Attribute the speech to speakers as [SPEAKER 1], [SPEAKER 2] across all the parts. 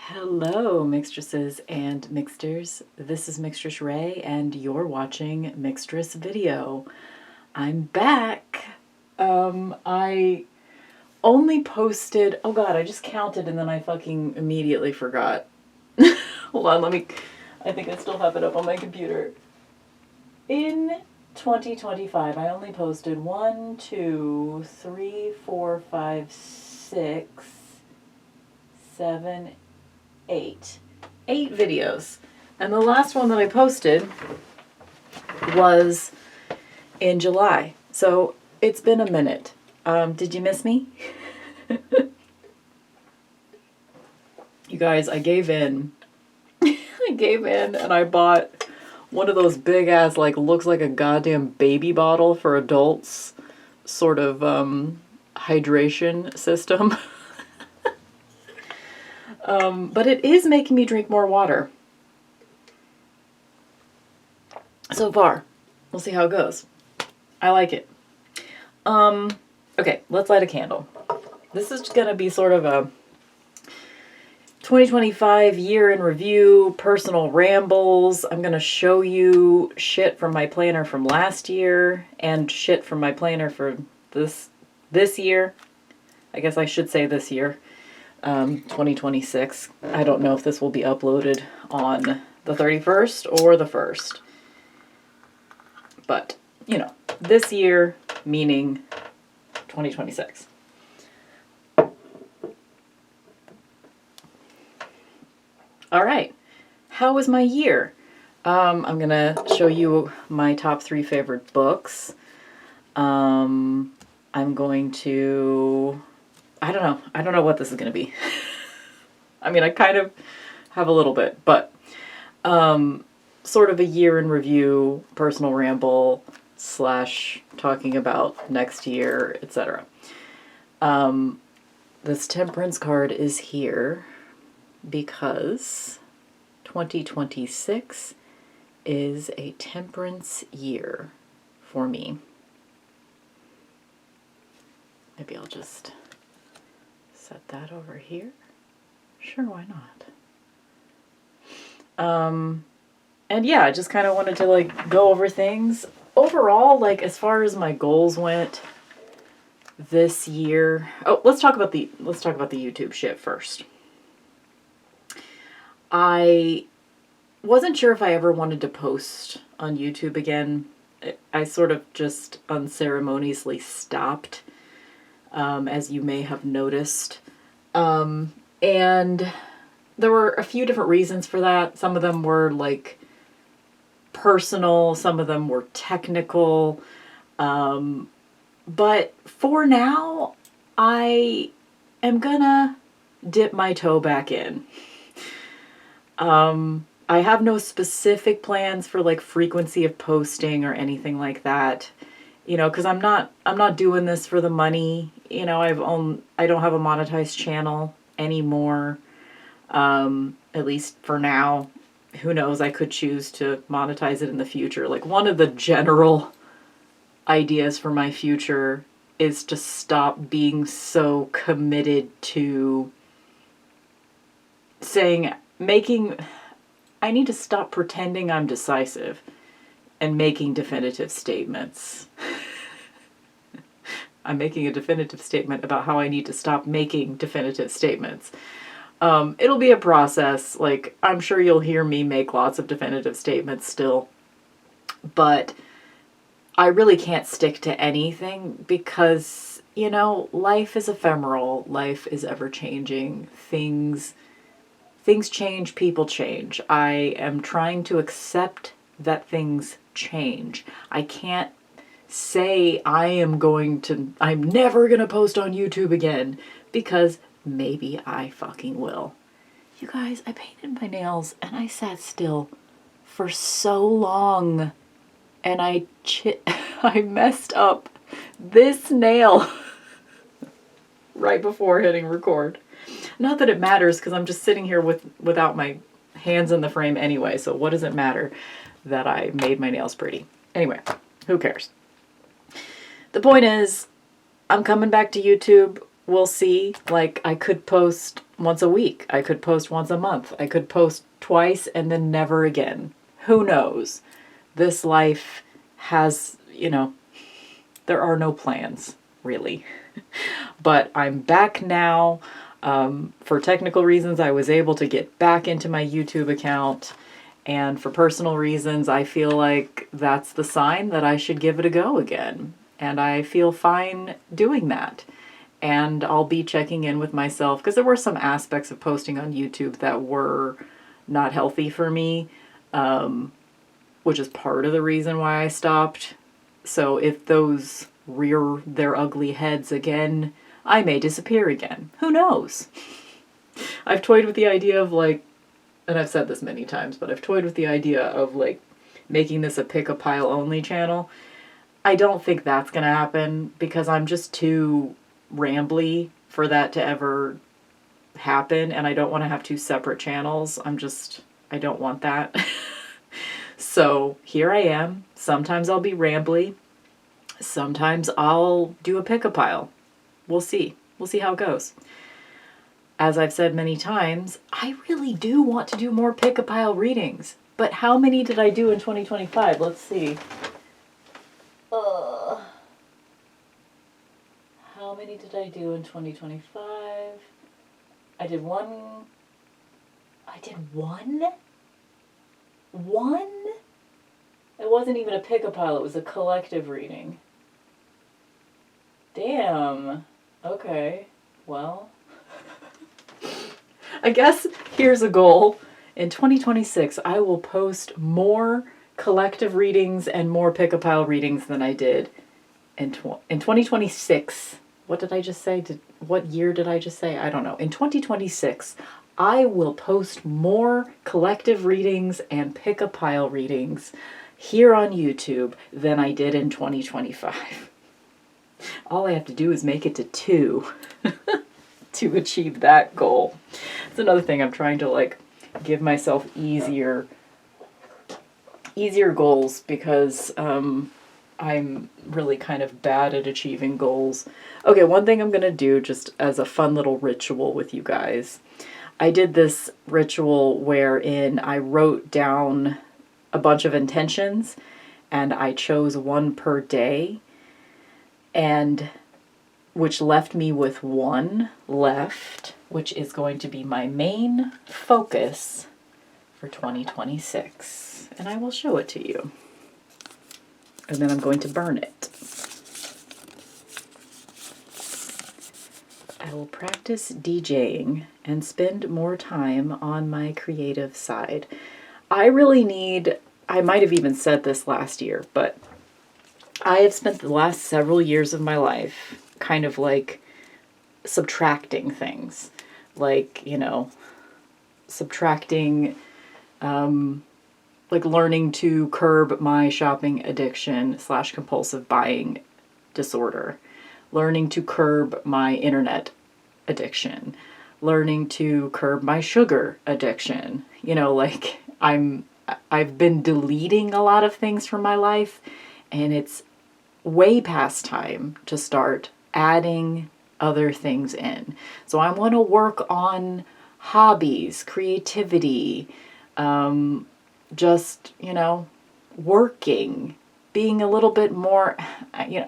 [SPEAKER 1] Hello, mixtresses and mixters. This is mixtressrae, and you're watching Mixtress video. I'm back. I only posted. Oh God, I just counted and then I fucking immediately forgot. Hold on, I think I still have it up on my computer. In 2025, I only posted 1, 2, 3, 4, 5, 6, 7, 8 videos, and the last one that I posted was in July, so it's been a minute. Did you miss me? You guys, I gave in. And I bought one of those big ass, like, looks like a goddamn baby bottle for adults sort of hydration system. But it is making me drink more water. So far. We'll see how it goes. I like it. Okay, let's light a candle. This is gonna be sort of a 2025 year in review, personal rambles. I'm gonna show you shit from my planner from last year and shit from my planner for this year. I guess I should say this year. 2026. I don't know if this will be uploaded on the 31st or the 1st. But, you know, this year meaning 2026. All right. How was my year? I'm going to show you my top 3 favorite books. I'm going to... I don't know what this is going to be. I mean, I kind of have a little bit, but sort of a year in review, personal ramble / talking about next year, etc. This temperance card is here because 2026 is a temperance year for me. Maybe I'll just set that over here. Sure, why not? And yeah, I just kind of wanted to like go over things. Overall, like as far as my goals went this year. Oh, let's talk about the YouTube shit first. I wasn't sure if I ever wanted to post on YouTube again. I sort of just unceremoniously stopped. As you may have noticed. And there were a few different reasons for that. Some of them were like personal, some of them were technical. But for now, I am gonna dip my toe back in. I have no specific plans for like frequency of posting or anything like that. You know, because I'm not doing this for the money. You know, I don't have a monetized channel anymore. At least for now. Who knows? I could choose to monetize it in the future. Like one of the general ideas for my future is to stop being so committed to I need to stop pretending I'm decisive and making definitive statements. I'm making a definitive statement about how I need to stop making definitive statements. It'll be a process. Like, I'm sure you'll hear me make lots of definitive statements still. But I really can't stick to anything because, you know, life is ephemeral. Life is ever-changing. Things change, people change. I am trying to accept that things change. I can't say I'm never gonna post on YouTube again because maybe I fucking will. You guys, I painted my nails and I sat still for so long and I messed up this nail right before hitting record. Not that it matters because I'm just sitting here without my hands in the frame anyway, so what does it matter that I made my nails pretty? Anyway, who cares? The point is, I'm coming back to YouTube we'll see. Like, I could post once a week. I could post once a month. I could post twice and then never again. Who knows? This life has, there are no plans, really. But I'm back now. For technical reasons, I was able to get back into my YouTube account. And for personal reasons, I feel like that's the sign that I should give it a go again. And I feel fine doing that. And I'll be checking in with myself because there were some aspects of posting on YouTube that were not healthy for me, which is part of the reason why I stopped. So if those rear their ugly heads again, I may disappear again. Who knows? I've toyed with the idea of like, and I've said this many times, but I've toyed with the idea of like making this a pick-a-pile only channel. I don't think that's going to happen because I'm just too rambly for that to ever happen, and I don't want to have two separate channels. I don't want that. So here I am. Sometimes I'll be rambly. Sometimes I'll do a pick-a-pile. We'll see. We'll see how it goes. As I've said many times, I really do want to do more pick-a-pile readings. But how many did I do in 2025? Let's see. How many did I do in 2025? I did one. I did one? One? It wasn't even a pick-a-pile, it was a collective reading. Damn. Okay. Well, I guess here's a goal. In 2026, I will post more collective readings and more pick-a-pile readings than I did in 2026. What did I just say? What year did I just say? I don't know. In 2026, I will post more collective readings and pick-a-pile readings here on YouTube than I did in 2025. All I have to do is make it to 2 to achieve that goal. It's another thing I'm trying to like give myself easier goals because I'm really kind of bad at achieving goals. Okay, one thing I'm going to do just as a fun little ritual with you guys. I did this ritual wherein I wrote down a bunch of intentions and I chose one per day, and which left me with one left, which is going to be my main focus for 2026. And I will show it to you. And then I'm going to burn it. I will practice DJing and spend more time on my creative side. I might have even said this last year, but I have spent the last several years of my life kind of like subtracting things. Like, subtracting, like learning to curb my shopping addiction / compulsive buying disorder. Learning to curb my internet addiction. Learning to curb my sugar addiction. I've been deleting a lot of things from my life, and it's way past time to start adding other things in. So I want to work on hobbies, creativity, working, being a little bit more, I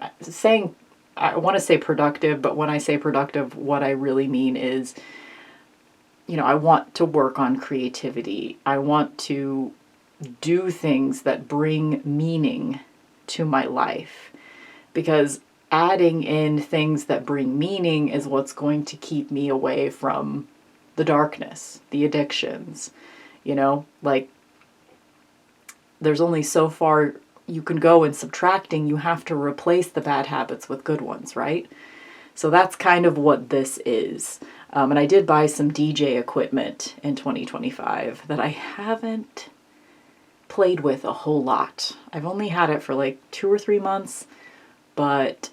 [SPEAKER 1] want to say productive, but when I say productive, what I really mean is, I want to work on creativity. I want to do things that bring meaning to my life, because adding in things that bring meaning is what's going to keep me away from the darkness, the addictions. There's only so far you can go in subtracting. You have to replace the bad habits with good ones, right? So that's kind of what this is. And I did buy some DJ equipment in 2025 that I haven't played with a whole lot. I've only had it for like 2 or 3 months, but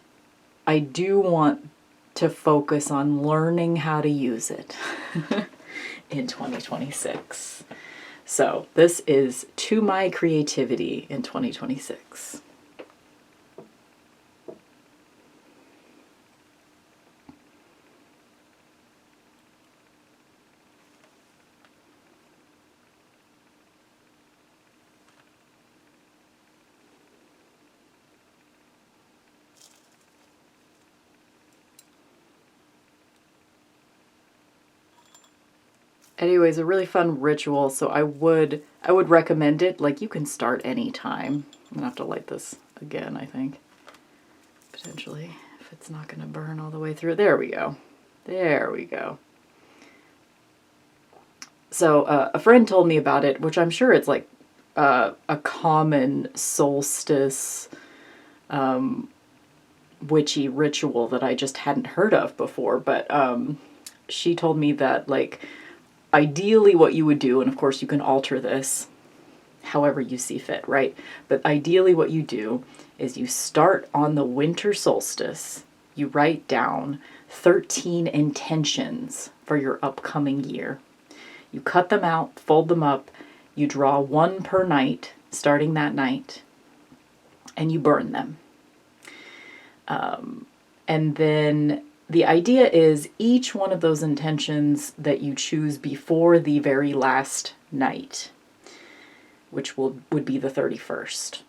[SPEAKER 1] I do want to focus on learning how to use it in 2026. So this is to my creativity in 2026. Anyways, a really fun ritual, so I would recommend it. Like, you can start anytime. I'm gonna have to light this again, I think. Potentially, if it's not gonna burn all the way through. There we go. There we go. So a friend told me about it, which I'm sure it's like a common solstice witchy ritual that I just hadn't heard of before. But she told me that, like, ideally what you would do, and of course you can alter this however you see fit, right? But ideally what you do is you start on the winter solstice. You write down 13 intentions for your upcoming year. You cut them out, fold them up, you draw one per night, starting that night, and you burn them. And then the idea is each one of those intentions that you choose before the very last night, which would be the 31st,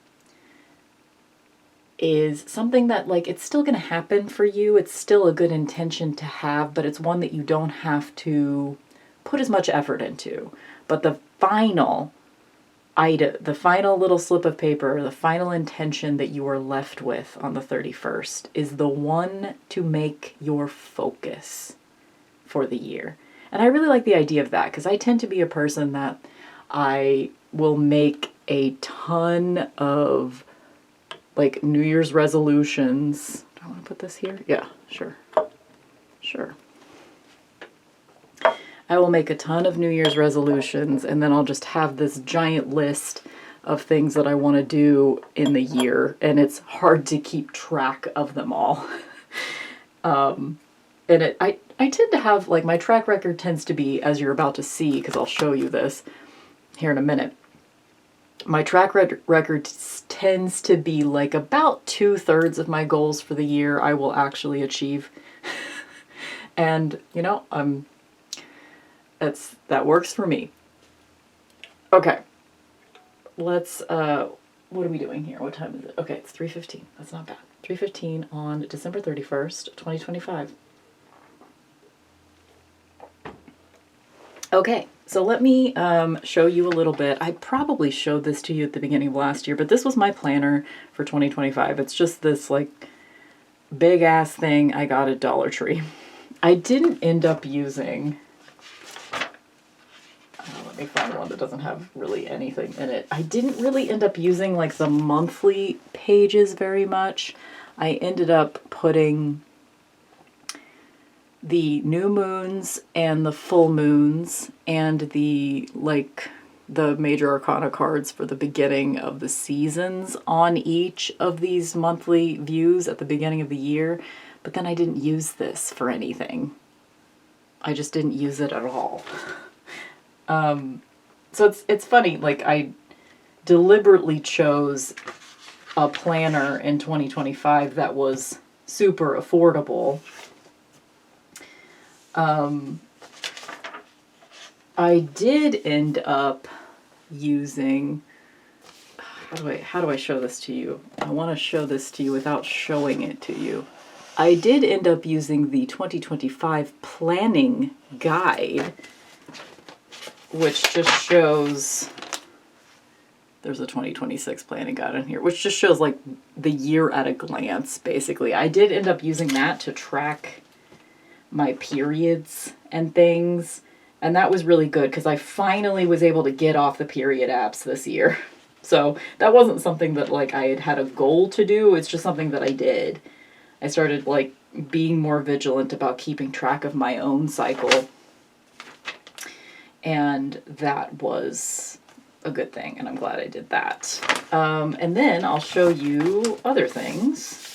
[SPEAKER 1] is something that, like, it's still going to happen for you. It's still a good intention to have, but it's one that you don't have to put as much effort into. But the final item, the final little slip of paper, the final intention that you are left with on the 31st is the one to make your focus for the year. And I really like the idea of that, because I tend to be a person that I will make a ton of, like, New Year's resolutions. Do I want to put this here? Yeah, sure. Sure. I will make a ton of New Year's resolutions, and then I'll just have this giant list of things that I want to do in the year, and it's hard to keep track of them all. And I tend to have, like, my track record tends to be, as you're about to see, because I'll show you this here in a minute, my track record tends to be like about 2/3 of my goals for the year I will actually achieve. And, you know, that works for me. Okay. Let's, what are we doing here? What time is it? Okay, it's 3:15. That's not bad. 3:15 on December 31st, 2025. Okay, so let me show you a little bit. I probably showed this to you at the beginning of last year, but this was my planner for 2025. It's just this, like, big ass thing I got at Dollar Tree. I didn't end up using, let me find one that doesn't have really anything in it. I didn't really end up using, like, the monthly pages very much. I ended up putting the new moons and the full moons and the, like, the major arcana cards for the beginning of the seasons on each of these monthly views at the beginning of the year. But then I didn't use this for anything. I just didn't use it at all. So it's funny, like, I deliberately chose a planner in 2025 that was super affordable. I did end up using, how do I show this to you? I want to show this to you without showing it to you. I did end up using the 2025 planning guide, which just shows, there's a 2026 planning guide in here, which just shows, like, the year at a glance, basically. I did end up using that to track my periods and things, and that was really good because I finally was able to get off the period apps this year. So that wasn't something that, like, I had a goal to do. It's just something that I did. I started, like, being more vigilant about keeping track of my own cycle, and that was a good thing, and I'm glad I did that. And then I'll show you other things.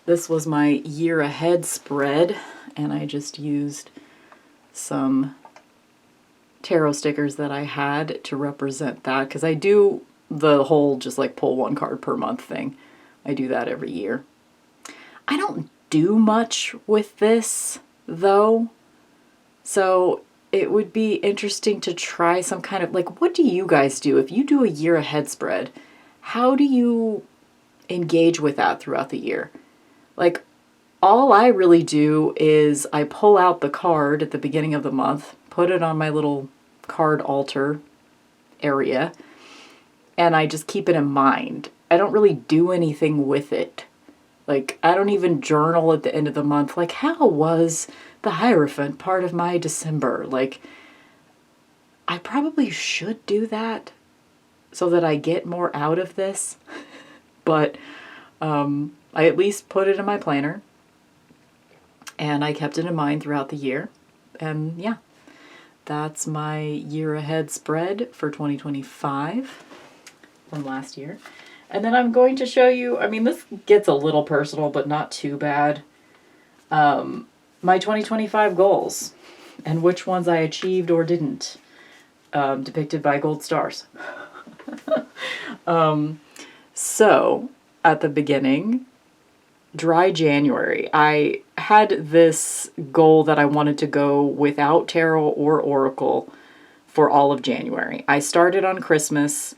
[SPEAKER 1] This was my year ahead spread, and I just used some tarot stickers that I had to represent that, because I do the whole just, like, pull one card per month thing. I do that every year. I don't do much with this, though, so it would be interesting to try some kind of, like, what do you guys do? If you do a year ahead spread, how do you engage with that throughout the year? Like, all I really do is I pull out the card at the beginning of the month, put it on my little card altar area, and I just keep it in mind. I don't really do anything with it. Like, I don't even journal at the end of the month, like, how was the Hierophant part of my December? Like, I probably should do that so that I get more out of this. But I at least put it in my planner, and I kept it in mind throughout the year. And yeah, that's my year ahead spread for 2025 from last year. And then I'm going to show you, I mean, this gets a little personal, but not too bad. My 2025 goals and which ones I achieved or didn't, depicted by gold stars. So at the beginning, dry January, I had this goal that I wanted to go without tarot or oracle for all of January. I started on Christmas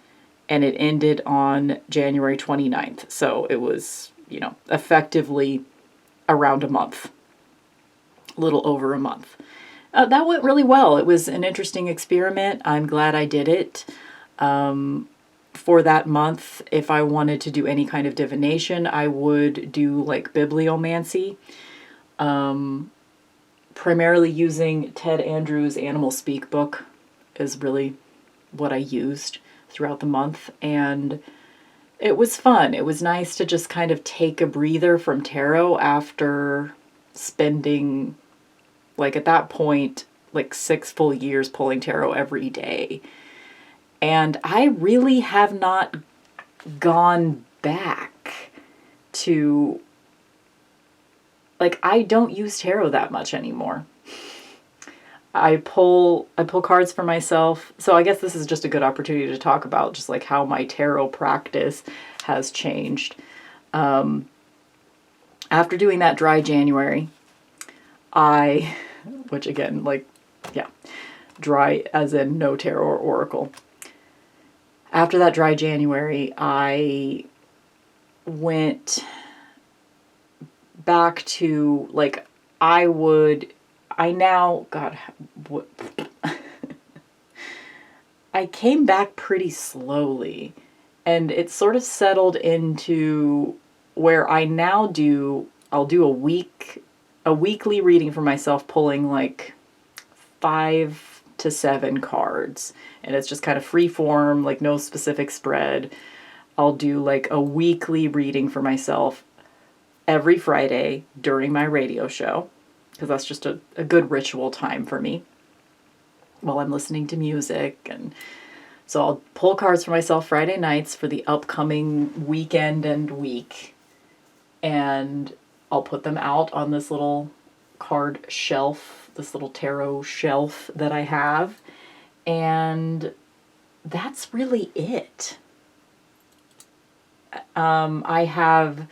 [SPEAKER 1] and it ended on January 29th. So it was, effectively around a month, a little over a month. That went really well. It was an interesting experiment. I'm glad I did it. For that month, if I wanted to do any kind of divination, I would do like bibliomancy, primarily using Ted Andrews' Animal Speak book is really what I used throughout the month, and it was fun. It was nice to just kind of take a breather from tarot after spending, like at that point, like 6 full years pulling tarot every day. And I really have not gone back to, like, I don't use tarot that much anymore. I pull cards for myself. So I guess this is just a good opportunity to talk about just like how my tarot practice has changed. After doing that dry January, which again, like, yeah, dry as in no tarot or oracle. After that dry January, I went back to, like, I came back pretty slowly, and it sort of settled into where I'll do a weekly reading for myself, pulling like 5 to 7 cards, and it's just kind of free form, like no specific spread. I'll do like a weekly reading for myself every Friday during my radio show, because that's just a good ritual time for me while I'm listening to music. And so I'll pull cards for myself Friday nights for the upcoming weekend and week, and I'll put them out on this little card shelf, this little tarot shelf that I have, and that's really it. I have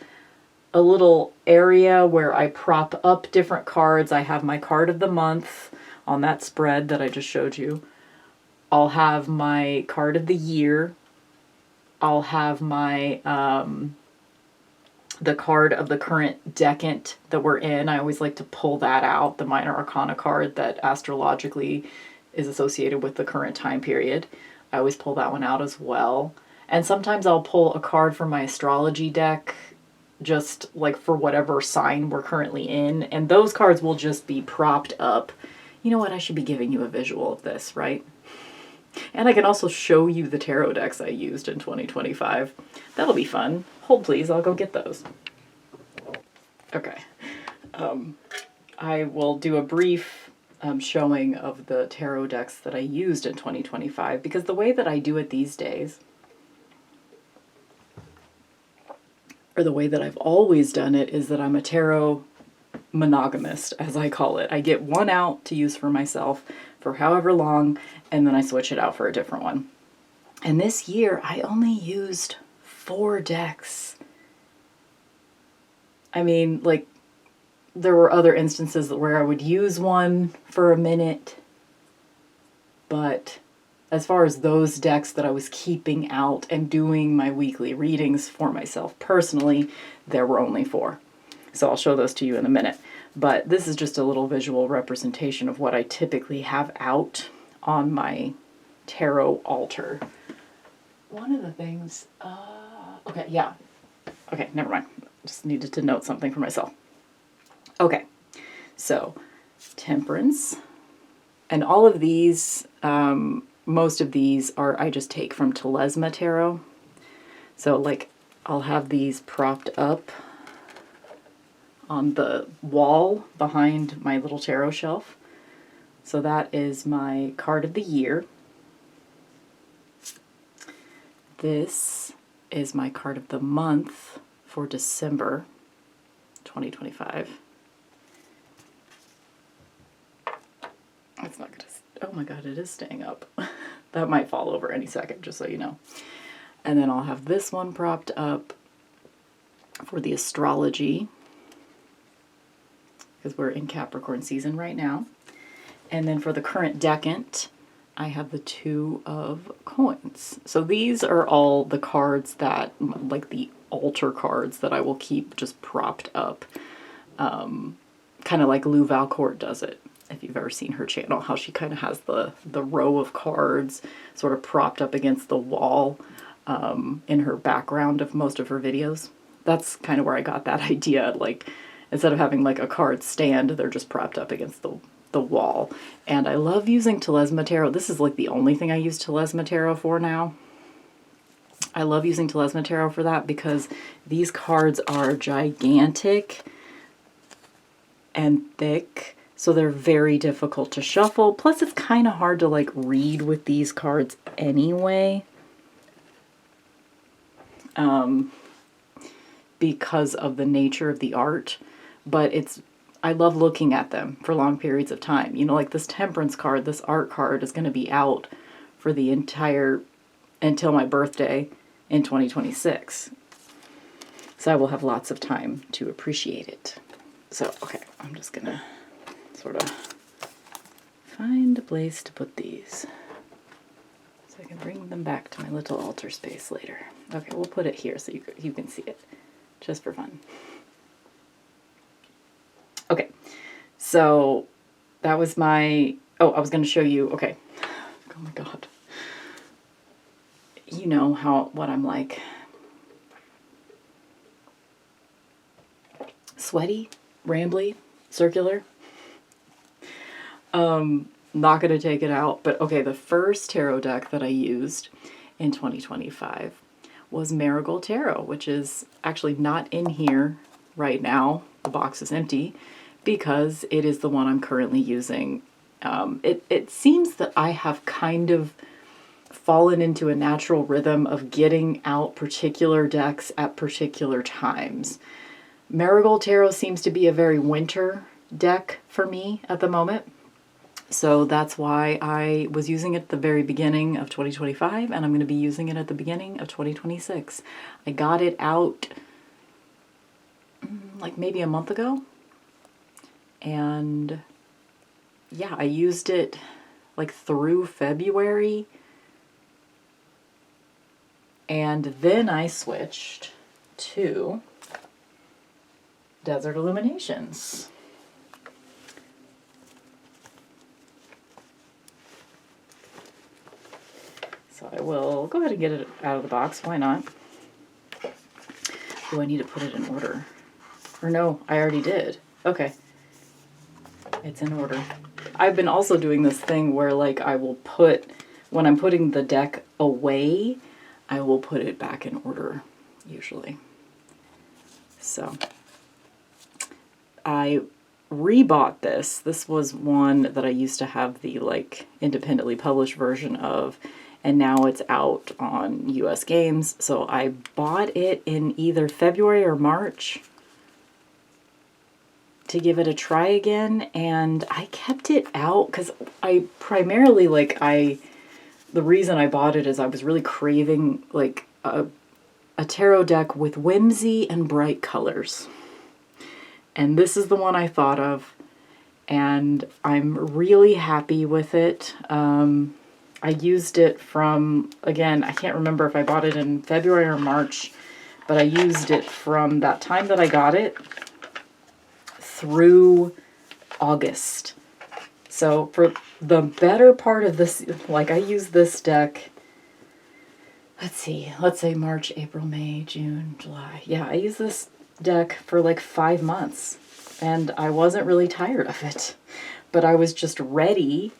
[SPEAKER 1] a little area where I prop up different cards. I have my card of the month on that spread that I just showed you. I'll have my card of the year. I'll have my the card of the current decant that we're in. I always like to pull that out, the minor arcana card that astrologically is associated with the current time period. I always pull that one out as well. And sometimes I'll pull a card from my astrology deck, just like for whatever sign we're currently in. And those cards will just be propped up. You know what? I should be giving you a visual of this, right? And I can also show you the tarot decks I used in 2025. That'll be fun. Hold please, I'll go get those. Okay. I will do a brief showing of the tarot decks that I used in 2025, because the way that I do it these days, or the way that I've always done it, is that I'm a tarot monogamist, as I call it. I get one out to use for myself for however long, and then I switch it out for a different one. And this year, I only used 4 decks. I mean, like, there were other instances where I would use one for a minute, but as far as those decks that I was keeping out and doing my weekly readings for myself personally, there were only 4. So I'll show those to you in a minute. But this is just a little visual representation of what I typically have out on my tarot altar. One of the things, okay, yeah. Okay, never mind. Just needed to note something for myself. Okay, so Temperance. And all of these, most of these I just take from Telesma Tarot. So like I'll have these propped up on the wall behind my little tarot shelf. So that is my card of the year. This is my card of the month for December 2025. It's not gonna, oh my god, it is staying up. That might fall over any second, just so you know. And then I'll have this one propped up for the astrology, because we're in Capricorn season right now. And then for the current decant, I have the Two of Coins. So these are all the cards that, like the altar cards that I will keep just propped up. Kind of like Lou Valcourt does it. If you've ever seen her channel, how she kind of has the row of cards sort of propped up against the wall in her background of most of her videos. That's kind of where I got that idea. Like, instead of having like a card stand, they're just propped up against the wall. And I love using Telesma Tarot. This is like the only thing I use Telesma Tarot for now. I love using Telesma Tarot for that because these cards are gigantic and thick. So they're very difficult to shuffle. Plus it's kind of hard to like read with these cards anyway. Because of the nature of the art. But I love looking at them for long periods of time. You know, like this Temperance card, this art card is going to be out for the until my birthday in 2026. So I will have lots of time to appreciate it. So, okay, I'm just going to sort of find a place to put these so I can bring them back to my little altar space later. Okay, we'll put it here so you can see it, just for fun. Okay, so that was my, I was going to show you, okay, oh my god, you know what I'm like. Sweaty, rambly, circular. Not going to take it out, but okay, the first tarot deck that I used in 2025 was Marigold Tarot, which is actually not in here right now. The box is empty because it is the one I'm currently using. It seems that I have kind of fallen into a natural rhythm of getting out particular decks at particular times. Marigold Tarot seems to be a very winter deck for me at the moment. So that's why I was using it at the very beginning of 2025, and I'm going to be using it at the beginning of 2026. I got it out like maybe a month ago. And yeah, I used it like through February. And then I switched to Desert Illuminations. So I will go ahead and get it out of the box. Why not? Do I need to put it in order? Or no, I already did. Okay. It's in order. I've been also doing this thing where like I will when I'm putting the deck away, I will put it back in order usually. So I rebought this. This was one that I used to have the like independently published version of, and now it's out on US Games. So I bought it in either February or March to give it a try again, and I kept it out because I primarily the reason I bought it is I was really craving like a tarot deck with whimsy and bright colors. And this is the one I thought of, and I'm really happy with it. I used it from, again, I can't remember if I bought it in February or March, but I used it from that time that I got it through August. So for the better part of this, like I use this deck, let's say March, April, May, June, July. Yeah, I use this deck for like 5 months, and I wasn't really tired of it, but I was just ready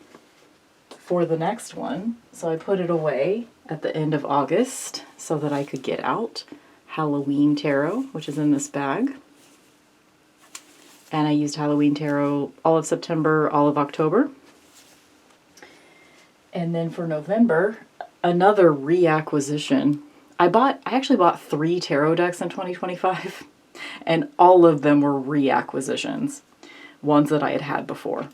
[SPEAKER 1] for the next one. So I put it away at the end of August so that I could get out Halloween Tarot, which is in this bag. And I used Halloween Tarot all of September, all of October. And then for November, another reacquisition. I actually bought 3 tarot decks in 2025, and all of them were reacquisitions, ones that I had had before.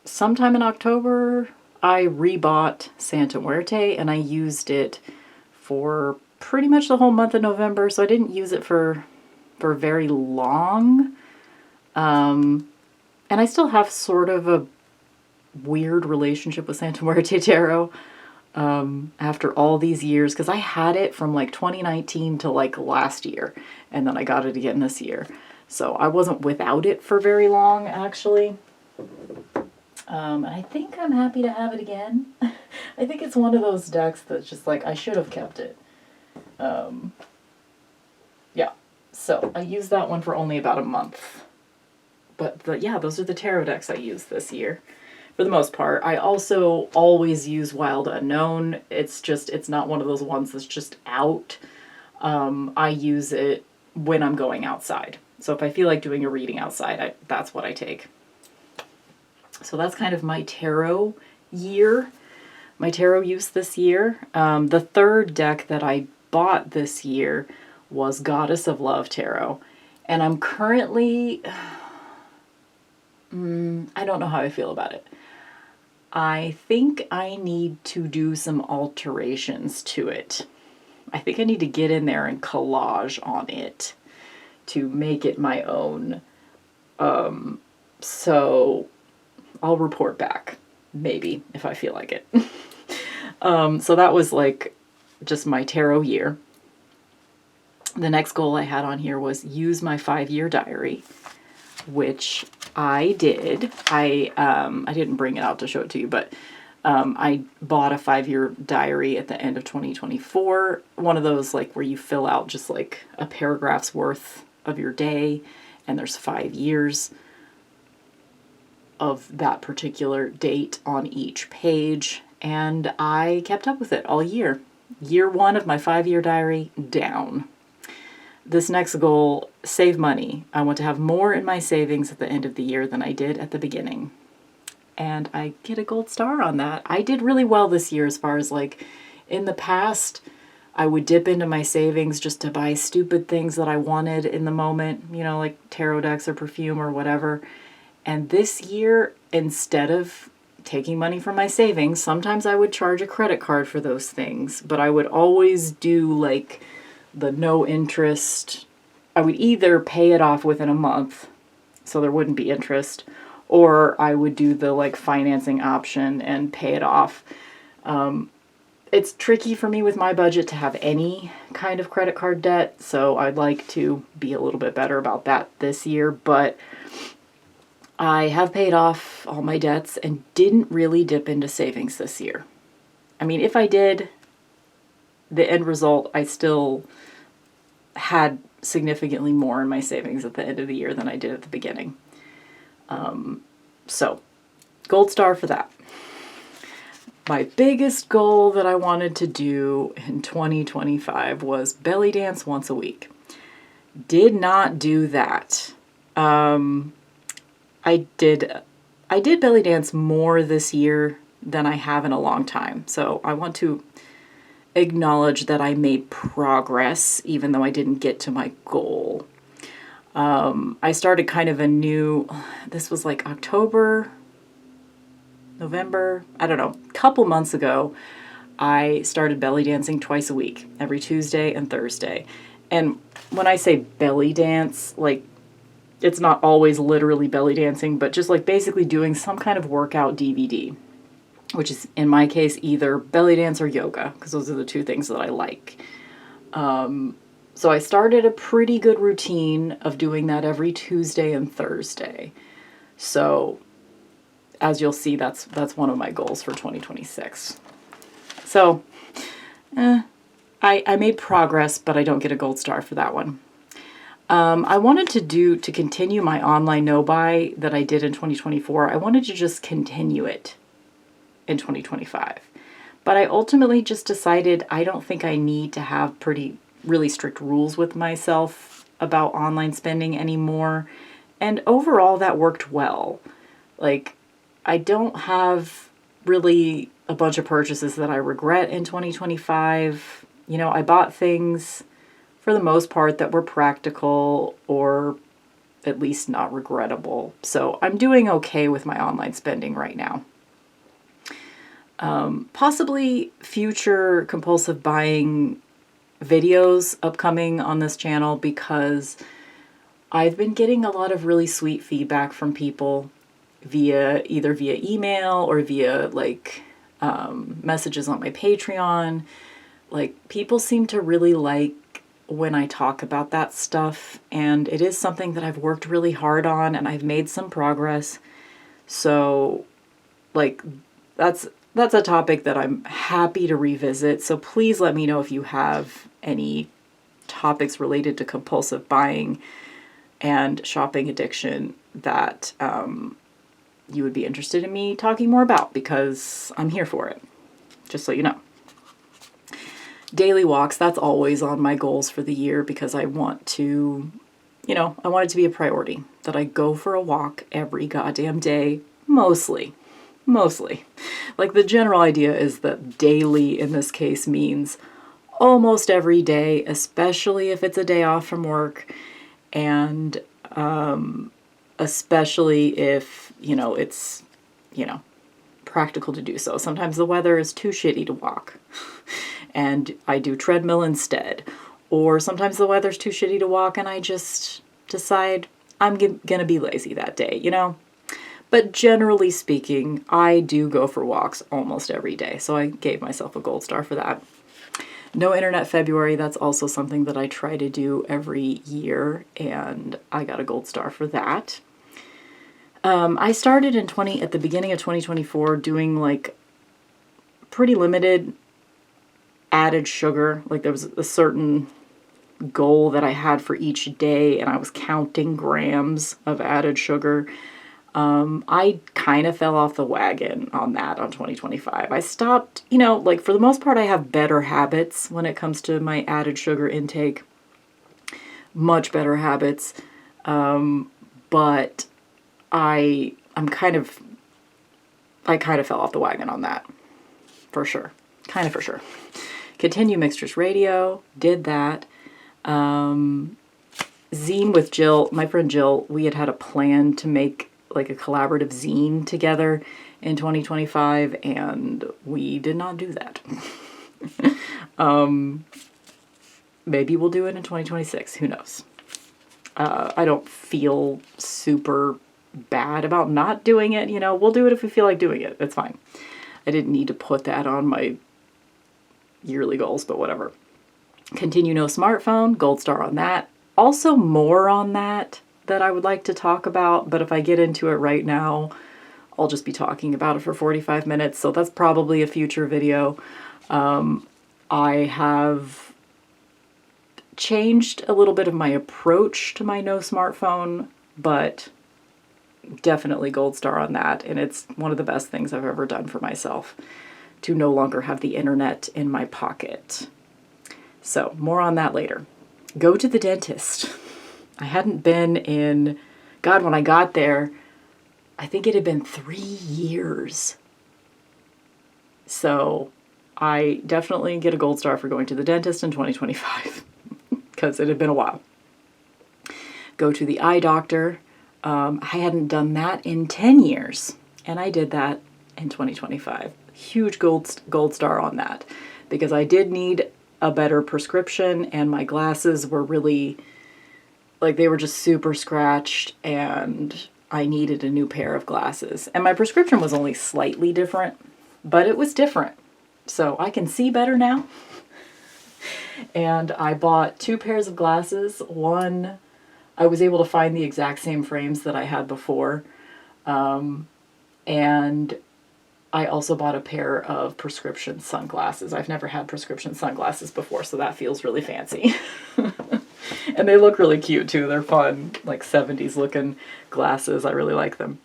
[SPEAKER 1] Sometime in October, I rebought Santa Muerte, and I used it for pretty much the whole month of November, so I didn't use it for very long. And I still have sort of a weird relationship with Santa Muerte Tarot after all these years, because I had it from like 2019 to like last year, and then I got it again this year. So I wasn't without it for very long, actually. And I think I'm happy to have it again. I think it's one of those decks that's just like, I should have kept it. Yeah, so I used that one for only about a month. But yeah, those are the tarot decks I used this year, for the most part. I also always use Wild Unknown. It's not one of those ones that's just out. I use it when I'm going outside. So if I feel like doing a reading outside, that's what I take. So that's kind of my tarot year, my tarot use this year. The third deck that I bought this year was Goddess of Love Tarot. And I'm currently, I don't know how I feel about it. I think I need to do some alterations to it. I think I need to get in there and collage on it to make it my own. So I'll report back, maybe, if I feel like it. So that was like just my tarot year. The next goal I had on here was use my 5-year diary, which I did. I didn't bring it out to show it to you, but I bought a 5-year diary at the end of 2024. One of those like where you fill out just like a paragraph's worth of your day, and there's 5 years of that particular date on each page, and I kept up with it all year. Year 1 of my 5-year diary, down. This next goal, save money. I want to have more in my savings at the end of the year than I did at the beginning. And I get a gold star on that. I did really well this year as far as like, in the past, I would dip into my savings just to buy stupid things that I wanted in the moment, you know, like tarot decks or perfume or whatever. And this year, instead of taking money from my savings, sometimes I would charge a credit card for those things, but I would always do like the no interest. I would either pay it off within a month, so there wouldn't be interest, or I would do the like financing option and pay it off. It's tricky for me with my budget to have any kind of credit card debt, so I'd like to be a little bit better about that this year, but I have paid off all my debts and didn't really dip into savings this year. I mean, if I did, the end result, I still had significantly more in my savings at the end of the year than I did at the beginning. So, gold star for that. My biggest goal that I wanted to do in 2025 was belly dance once a week. Did not do that. I did belly dance more this year than I have in a long time. So I want to acknowledge that I made progress, even though I didn't get to my goal. I started kind of this was like October, November, I don't know, a couple months ago, I started belly dancing twice a week, every Tuesday and Thursday. And when I say belly dance, like, it's not always literally belly dancing, but just like basically doing some kind of workout DVD, which is in my case either belly dance or yoga, because those are the two things that I like. So I started a pretty good routine of doing that every Tuesday and Thursday. So as you'll see, that's one of my goals for 2026. So I made progress, but I don't get a gold star for that one. I wanted to continue my online no-buy that I did in 2024. I wanted to just continue it in 2025. But I ultimately just decided I don't think I need to have really strict rules with myself about online spending anymore. And overall, that worked well. Like, I don't have really a bunch of purchases that I regret in 2025. You know, I bought things for the most part that were practical or at least not regrettable. So I'm doing okay with my online spending right now. Possibly future compulsive buying videos upcoming on this channel, because I've been getting a lot of really sweet feedback from people either via email or via messages on my Patreon. Like, people seem to really like when I talk about that stuff, and it is something that I've worked really hard on and I've made some progress. So that's a topic that I'm happy to revisit. So please let me know if you have any topics related to compulsive buying and shopping addiction that you would be interested in me talking more about, because I'm here for it, just so you know. Daily walks, that's always on my goals for the year, because I want to, I want it to be a priority that I go for a walk every goddamn day, mostly. Like, the general idea is that daily in this case means almost every day, especially if it's a day off from work, and especially if, it's, practical to do so. Sometimes the weather is too shitty to walk and I do treadmill instead. Or sometimes the weather's too shitty to walk and I just decide I'm gonna be lazy that day, But generally speaking, I do go for walks almost every day. So I gave myself a gold star for that. No internet February, that's also something that I try to do every year, and I got a gold star for that. I started at the beginning of 2024 doing pretty limited added sugar. Like, there was a certain goal that I had for each day, and I was counting grams of added sugar. I kind of fell off the wagon on that on 2025. I stopped, for the most part, I have better habits when it comes to my added sugar intake. Much better habits. But I kind of fell off the wagon on that. For sure. Kind of for sure. Continue Mixtress Radio. Did that. Zine with Jill, my friend Jill, we had a plan to make a collaborative zine together in 2025, and we did not do that. Maybe we'll do it in 2026. Who knows? I don't feel super bad about not doing it. We'll do it if we feel like doing it. It's fine. I didn't need to put that on my yearly goals, but whatever. Continue no smartphone, gold star on that. Also more on that I would like to talk about, but if I get into it right now, I'll just be talking about it for 45 minutes, so that's probably a future video. I have changed a little bit of my approach to my no smartphone, but definitely gold star on that, and it's one of the best things I've ever done for myself, to no longer have the internet in my pocket. So more on that later. Go to the dentist. I hadn't been in, God, when I got there, I think it had been 3 years. So I definitely get a gold star for going to the dentist in 2025 because it had been a while. Go to the eye doctor. I hadn't done that in 10 years, and I did that in 2025. Huge gold star on that, because I did need a better prescription, and my glasses were really, they were just super scratched, and I needed a new pair of glasses. And my prescription was only slightly different, but it was different. So I can see better now. And I bought 2 pairs of glasses. One, I was able to find the exact same frames that I had before. And I also bought a pair of prescription sunglasses. I've never had prescription sunglasses before, so that feels really fancy. And they look really cute too. They're fun, like 70s looking glasses. I really like them.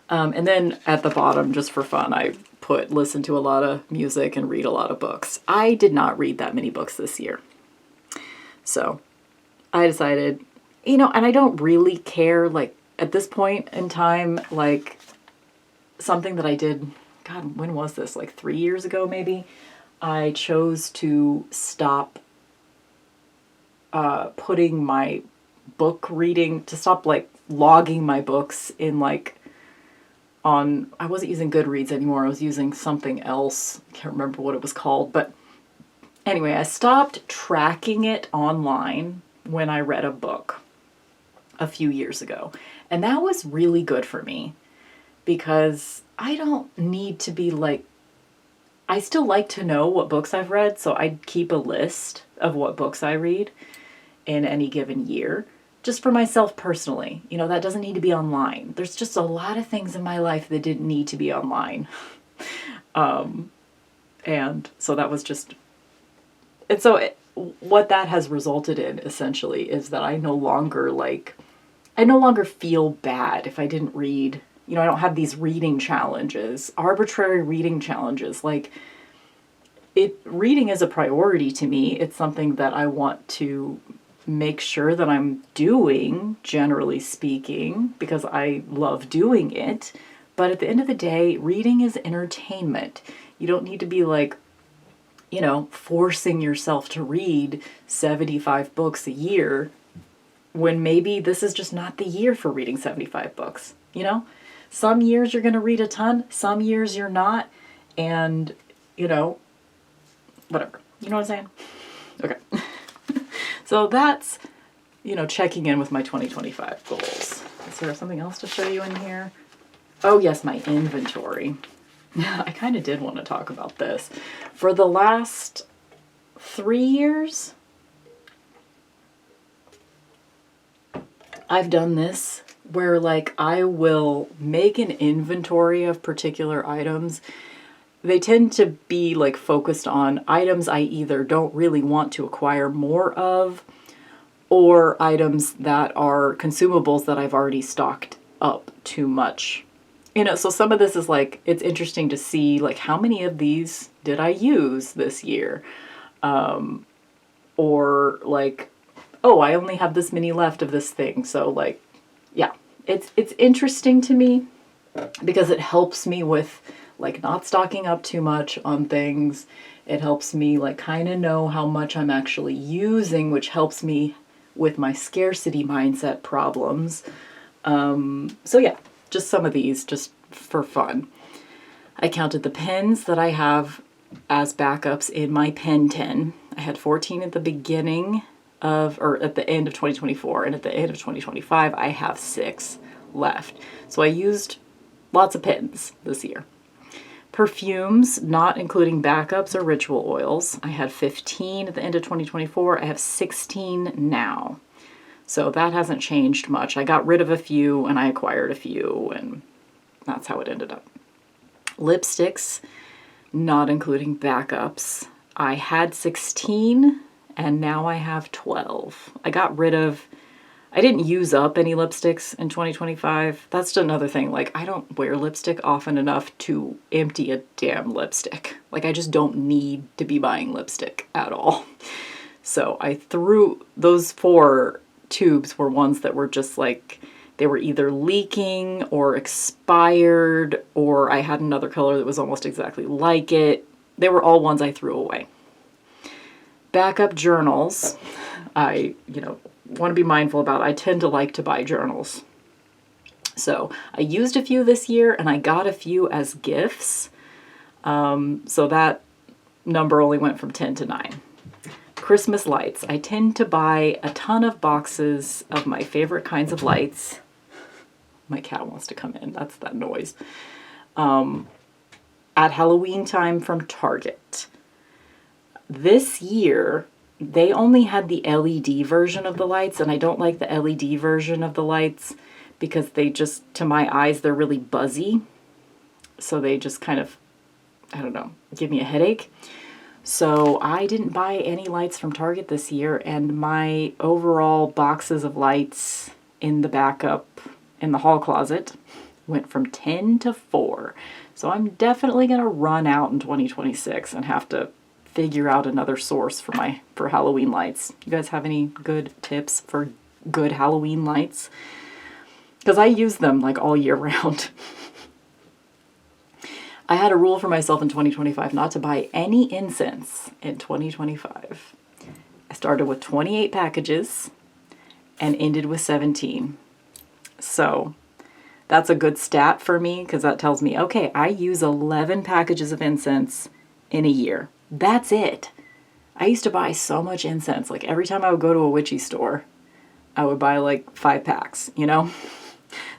[SPEAKER 1] And then at the bottom, just for fun, I put listen to a lot of music and read a lot of books. I did not read that many books this year. So I decided, you know, and I don't really care, like, at this point in time, like, something that I did, God, when was this? Like 3 years ago, maybe? I chose to stop putting my book reading, to stop, like, logging my books in, like, I wasn't using Goodreads anymore. I was using something else. I can't remember what it was called. But anyway, I stopped tracking it online when I read a book a few years ago. And that was really good for me because I don't need to be like, I still like to know what books I've read. So I keep a list of what books I read in any given year. Just for myself personally, you know, that doesn't need to be online. There's just a lot of things in my life that didn't need to be online. And so that was just, and so what that has resulted in essentially is that I no longer feel bad if I didn't read, you know, I don't have these reading challenges, arbitrary reading challenges. Like, reading is a priority to me. It's something that I want to make sure that I'm doing, generally speaking, because I love doing it. But at the end of the day, reading is entertainment. You don't need to be like, you know, forcing yourself to read 75 books a year when maybe this is just not the year for reading 75 books, you know? Some years you're going to read a ton, some years you're not, and, you know, whatever. You know what I'm saying? Okay. So that's, you know, checking in with my 2025 goals. Is there something else to show you in here? Oh yes, my inventory. I kind of did want to talk about this. For the last 3 years, I've done this where, like, I will make an inventory of particular items. They tend to be, like, focused on items I either don't really want to acquire more of, or items that are consumables that I've already stocked up too much. You know, so some of this is like, it's interesting to see, like, how many of these did I use this year? Or like, oh, I only have this many left of this thing. So, like, yeah, it's interesting to me because it helps me with, like, not stocking up too much on things. It helps me, like, kind of know how much I'm actually using, which helps me with my scarcity mindset problems. So yeah, just some of these just for fun. I counted the pens that I have as backups in my pen tin. I had 14 at the beginning of, or at the end of 2024, and at the end of 2025, I have 6 left. So I used lots of pens this year. Perfumes, not including backups or ritual oils. I had 15 at the end of 2024. I have 16 now. So that hasn't changed much. I got rid of a few and I acquired a few, and that's how it ended up. Lipsticks, not including backups. I had 16 and now I have 12. I didn't use up any lipsticks in 2025. That's another thing. Like, I don't wear lipstick often enough to empty a damn lipstick. Like, I just don't need to be buying lipstick at all. So I threw, those 4 tubes were ones that were just like, they were either leaking or expired, or I had another color that was almost exactly like it. They were all ones I threw away. Backup journals, I, want to be mindful about. I tend to like to buy journals. So I used a few this year and I got a few as gifts. So that number only went from 10 to 9. Christmas lights. I tend to buy a ton of boxes of my favorite kinds of lights. My cat wants to come in. That's that noise. At Halloween time from Target. This year, they only had the LED version of the lights, and I don't like the LED version of the lights because they just, to my eyes, they're really buzzy. So they just kind of, I don't know, give me a headache. So I didn't buy any lights from Target this year, and my overall boxes of lights in the backup in the hall closet went from 10 to 4. So I'm definitely going to run out in 2026 and have to figure out another source for Halloween lights. You guys have any good tips for good Halloween lights? Because I use them like all year round. I had a rule for myself in 2025 not to buy any incense in 2025. I started with 28 packages and ended with 17. So that's a good stat for me because that tells me, okay, I use 11 packages of incense in a year. That's it. I used to buy so much incense. Like every time I would go to a witchy store, I would buy like 5 packs, you know?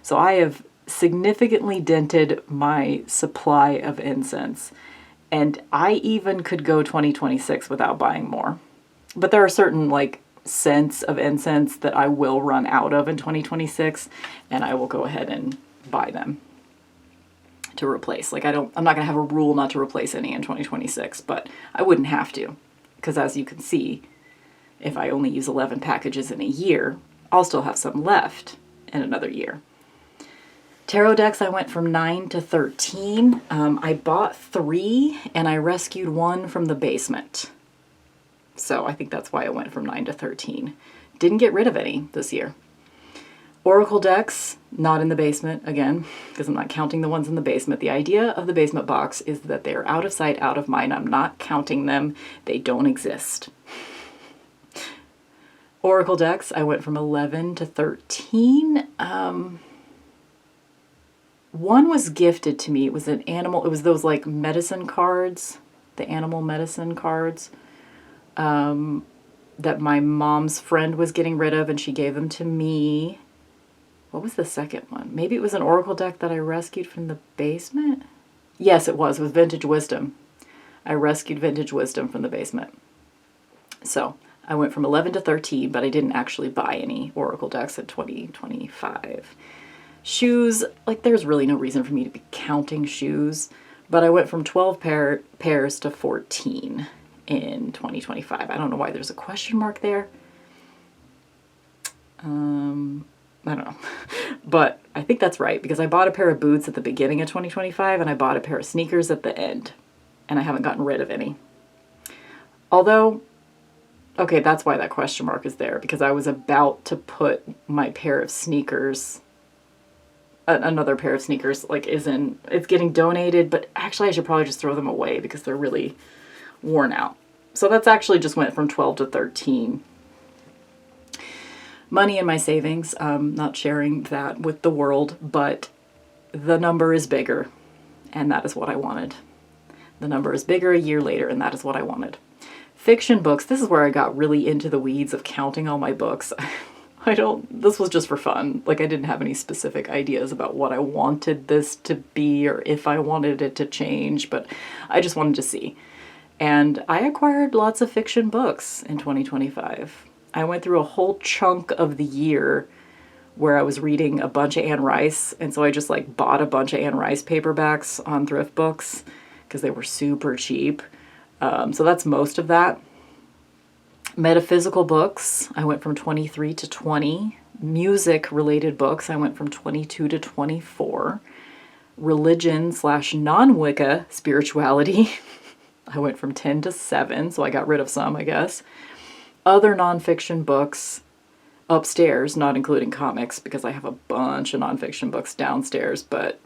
[SPEAKER 1] So I have significantly dented my supply of incense. And I even could go 2026 without buying more. But there are certain like scents of incense that I will run out of in 2026, and I will go ahead and buy them to replace. Like I'm not going to have a rule not to replace any in 2026, but I wouldn't have to, because as you can see, if I only use 11 packages in a year, I'll still have some left in another year. Tarot decks, I went from 9 to 13. I bought 3 and I rescued 1 from the basement. So I think that's why I went from 9 to 13. Didn't get rid of any this year. Oracle decks, not in the basement, again, because I'm not counting the ones in the basement. The idea of the basement box is that they're out of sight, out of mind. I'm not counting them. They don't exist. Oracle decks, I went from 11 to 13. One was gifted to me. It was an animal. It was those like medicine cards, the animal medicine cards that my mom's friend was getting rid of, and she gave them to me. What was the second one? Maybe it was an oracle deck that I rescued from the basement? Yes, it was. It was Vintage Wisdom. I rescued Vintage Wisdom from the basement. So I went from 11 to 13, but I didn't actually buy any oracle decks in 2025. Shoes, like there's really no reason for me to be counting shoes, but I went from 12 pairs to 14 in 2025. I don't know why there's a question mark there. I don't know. But I think that's right, because I bought a pair of boots at the beginning of 2025 and I bought a pair of sneakers at the end, and I haven't gotten rid of any. Although, okay, that's why that question mark is there, because I was about to put my pair of sneakers, another pair of sneakers, like it's getting donated, but actually I should probably just throw them away because they're really worn out. So that's actually just went from 12 to 13. Money in my savings, not sharing that with the world, but the number is bigger, and that is what I wanted. The number is bigger a year later, and that is what I wanted. Fiction books, this is where I got really into the weeds of counting all my books. This was just for fun. Like I didn't have any specific ideas about what I wanted this to be or if I wanted it to change, but I just wanted to see. And I acquired lots of fiction books in 2025. I went through a whole chunk of the year where I was reading a bunch of Anne Rice, and so I just like bought a bunch of Anne Rice paperbacks on thrift books because they were super cheap. So that's most of that. Metaphysical books, I went from 23 to 20. Music-related books, I went from 22 to 24. Religion/non-Wicca spirituality, I went from 10 to 7, so I got rid of some, I guess. Other nonfiction books upstairs, not including comics, because I have a bunch of nonfiction books downstairs, but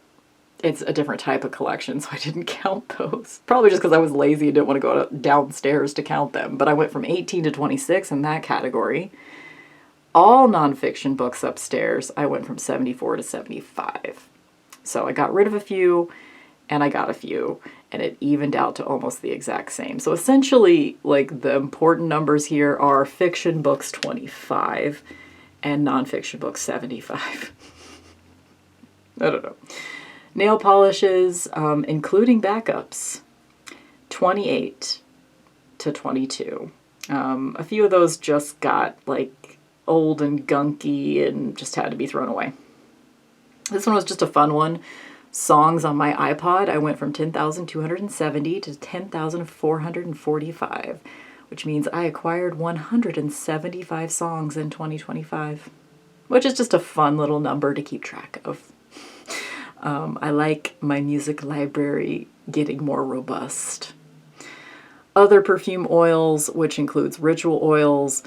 [SPEAKER 1] it's a different type of collection, so I didn't count those. Probably just because I was lazy and didn't want to go downstairs to count them. But I went from 18 to 26 in that category. All nonfiction books upstairs, I went from 74 to 75. So I got rid of a few, and I got a few, and it evened out to almost the exact same. So essentially, like, the important numbers here are fiction books 25 and nonfiction books 75. I don't know. Nail polishes, including backups, 28. to 22. A few of those just got like old and gunky and just had to be thrown away. This one was just a fun one. Songs on my iPod, I went from 10,270 to 10,445, which means I acquired 175 songs in 2025, which is just a fun little number to keep track of. I like my music library getting more robust. Other perfume oils, which includes ritual oils,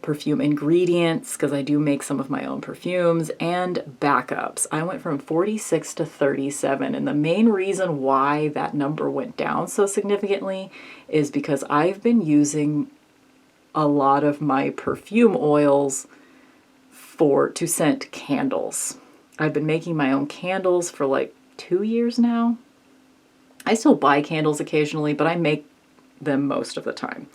[SPEAKER 1] perfume ingredients, because I do make some of my own perfumes, and backups. I went from 46 to 37, and the main reason why that number went down so significantly is because I've been using a lot of my perfume oils to scent candles. I've been making my own candles for like 2 years now. I still buy candles occasionally, but I make them most of the time.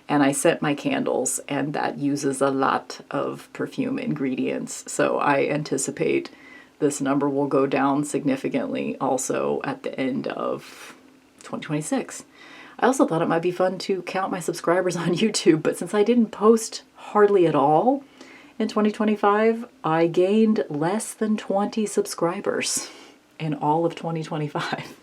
[SPEAKER 1] And I scent my candles, and that uses a lot of perfume ingredients. So I anticipate this number will go down significantly also at the end of 2026. I also thought it might be fun to count my subscribers on YouTube, but since I didn't post hardly at all in 2025, I gained less than 20 subscribers in all of 2025.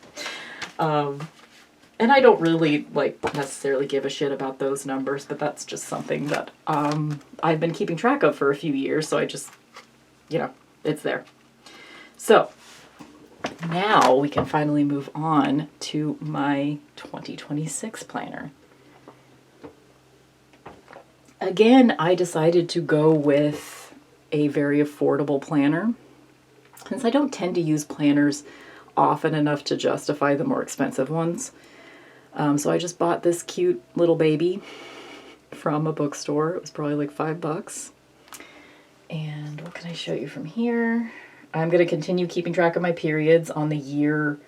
[SPEAKER 1] And I don't really necessarily give a shit about those numbers, but that's just something that I've been keeping track of for a few years, so I just, it's there. So now we can finally move on to my 2026 planner. Again, I decided to go with a very affordable planner, since I don't tend to use planners often enough to justify the more expensive ones. So I just bought this cute little baby from a bookstore. It was probably like $5. And what can I show you from here? I'm going to continue keeping track of my periods on the year,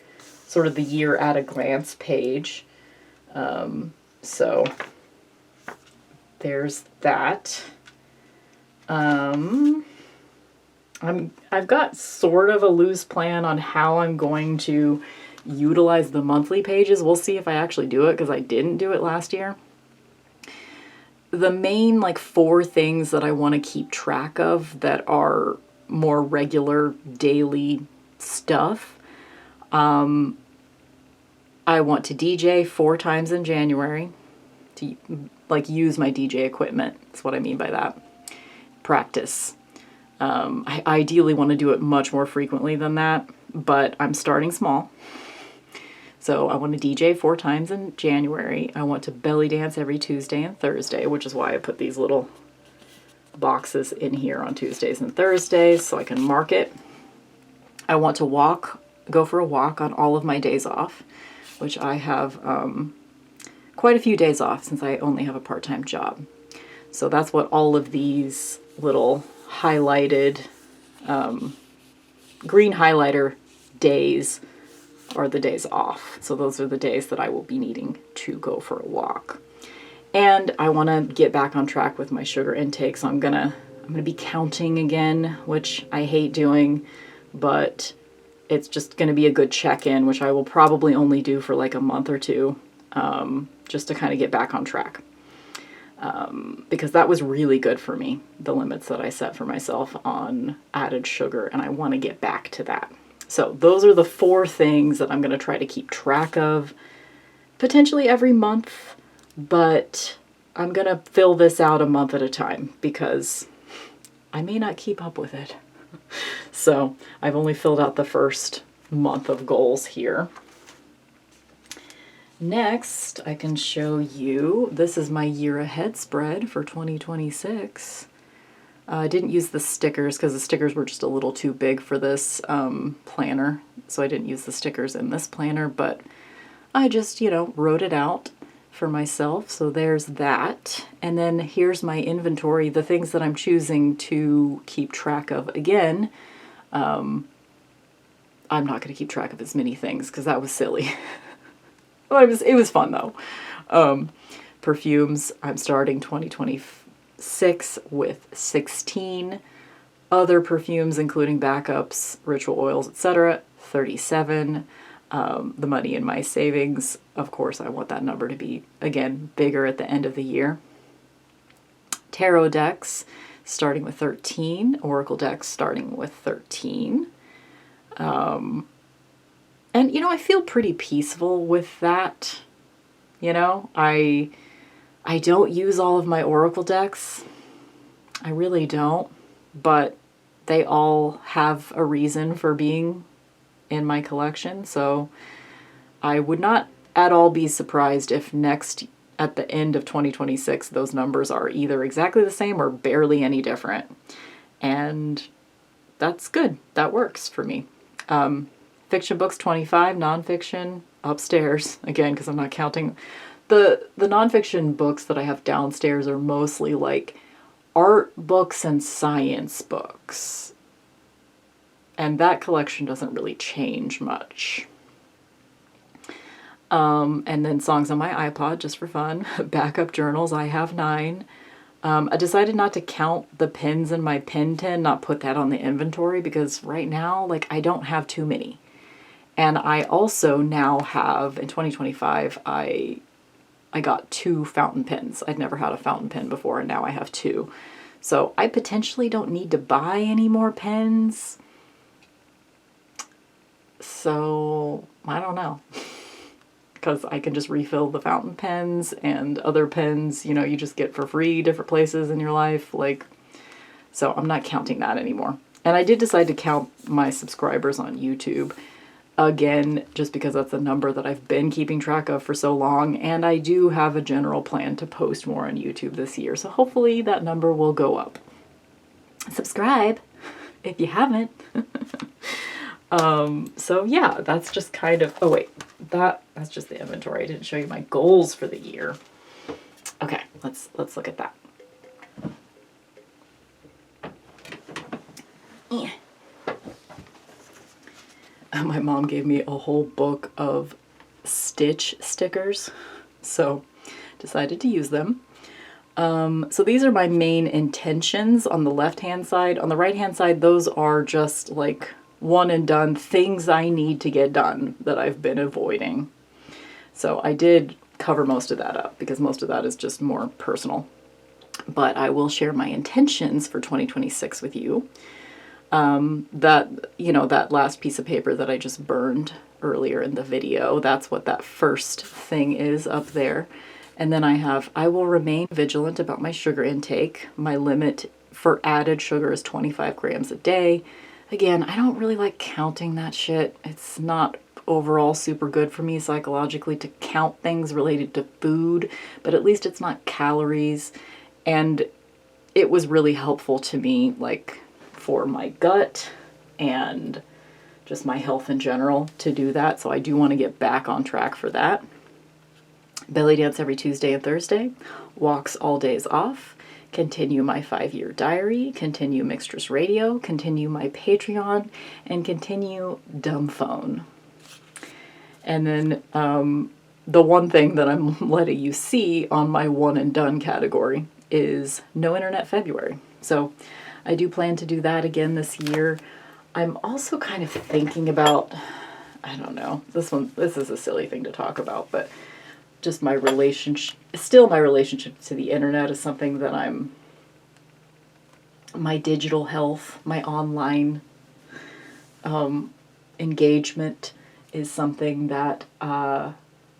[SPEAKER 1] sort of the year at a glance page. So there's that. I've got sort of a loose plan on how I'm going to utilize the monthly pages. We'll see if I actually do it, because I didn't do it last year. The main 4 things that I want to keep track of that are more regular daily stuff. I want to DJ 4 times in January, to use my DJ equipment. That's what I mean by that. Practice. I ideally want to do it much more frequently than that, but I'm starting small. So I want to DJ 4 times in January. I want to belly dance every Tuesday and Thursday, which is why I put these little boxes in here on Tuesdays and Thursdays so I can mark it. I want to go for a walk on all of my days off, which I have quite a few days off since I only have a part-time job. So that's what all of these little highlighted, green highlighter days are the days off. So those are the days that I will be needing to go for a walk. And I want to get back on track with my sugar intake. So I'm gonna be counting again, which I hate doing, but it's just gonna be a good check-in, which I will probably only do for like a month or two, just to kind of get back on track. Because that was really good for me, the limits that I set for myself on added sugar, and I want to get back to that. So those are the 4 things that I'm going to try to keep track of, potentially every month, but I'm going to fill this out a month at a time because I may not keep up with it. So I've only filled out the first month of goals here. Next, I can show you, this is my year ahead spread for 2026. I didn't use the stickers because the stickers were just a little too big for this planner, so I didn't use the stickers in this planner, but I just, wrote it out for myself. So there's that. And then here's my inventory, the things that I'm choosing to keep track of. Again, I'm not going to keep track of as many things because that was silly. Well, it was fun though. Perfumes, I'm starting 2026 with 16. Other perfumes, including backups, ritual oils, etc., 37. the money in my savings. Of course, I want that number to be, again, bigger at the end of the year. Tarot decks starting with 13, Oracle decks starting with 13. And, you know, I feel pretty peaceful with that. You know, I don't use all of my Oracle decks. I really don't. But they all have a reason for being in my collection. So I would not at all be surprised if at the end of 2026, those numbers are either exactly the same or barely any different. And that's good. That works for me. Fiction books 25, nonfiction upstairs, again, because I'm not counting. The nonfiction books that I have downstairs are mostly like art books and science books. And that collection doesn't really change much. And then songs on my iPod, just for fun. Backup journals, I have 9. I decided not to count the pens in my pen tin, not put that on the inventory, because right now, like, I don't have too many. And I also now have, in 2025, I got 2 fountain pens. I'd never had a fountain pen before, and now I have 2. So I potentially don't need to buy any more pens. So, I don't know. Because I can just refill the fountain pens and other pens, you know, you just get for free different places in your life. Like, so I'm not counting that anymore. And I did decide to count my subscribers on YouTube. Again, just because that's a number that I've been keeping track of for so long. And I do have a general plan to post more on YouTube this year. So hopefully that number will go up. Subscribe if you haven't. So yeah, that's just kind of, oh wait, that's just the inventory. I didn't show you my goals for the year. Okay, let's look at that. Yeah. My mom gave me a whole book of Stitch stickers, so decided to use them. So these are my main intentions on the left-hand side. On the right-hand side, those are just like one and done things I need to get done that I've been avoiding. So I did cover most of that up because most of that is just more personal. But I will share my intentions for 2026 with you. That last piece of paper that I just burned earlier in the video, that's what that first thing is up there. And then I will remain vigilant about my sugar intake. My limit for added sugar is 25 grams a day. Again, I don't really like counting that shit. It's not overall super good for me psychologically to count things related to food, but at least it's not calories. And it was really helpful to me, like, for my gut and just my health in general to do that. So I do want to get back on track for that. Belly dance every Tuesday and Thursday. Walks all days off. Continue my 5-year diary, continue Mixtress Radio, continue my Patreon, and continue Dumb Phone. And then the one thing that I'm letting you see on my one and done category is no internet February. So I do plan to do that again this year. I'm also kind of thinking about, I don't know, this is a silly thing to talk about, but just my relationship to the internet is something that my digital health, my online engagement is something that,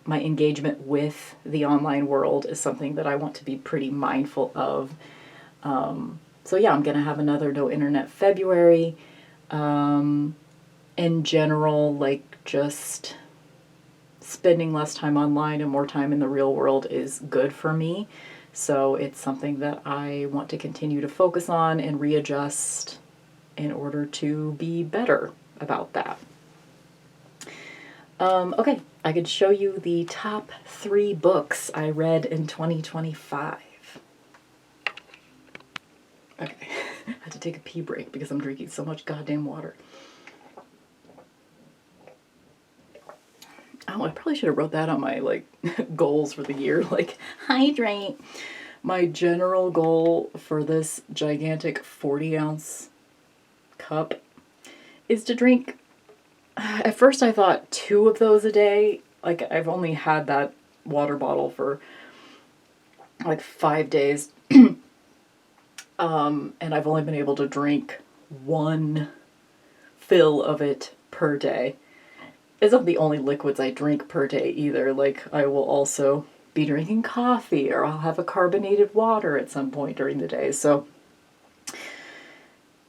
[SPEAKER 1] my engagement with the online world is something that I want to be pretty mindful of. So yeah, I'm going to have another no internet February. In general, like, just spending less time online and more time in the real world is good for me. So it's something that I want to continue to focus on and readjust in order to be better about that. Okay, I could show you the top 3 books I read in 2025. Okay, I had to take a pee break because I'm drinking so much goddamn water. Oh, I probably should have wrote that on my, like, goals for the year. Like, hydrate. My general goal for this gigantic 40-ounce cup is to drink at first I thought 2 of those a day. Like, I've only had that water bottle for like 5 days. And I've only been able to drink 1 fill of it per day. It's not the only liquids I drink per day either. Like, I will also be drinking coffee, or I'll have a carbonated water at some point during the day. So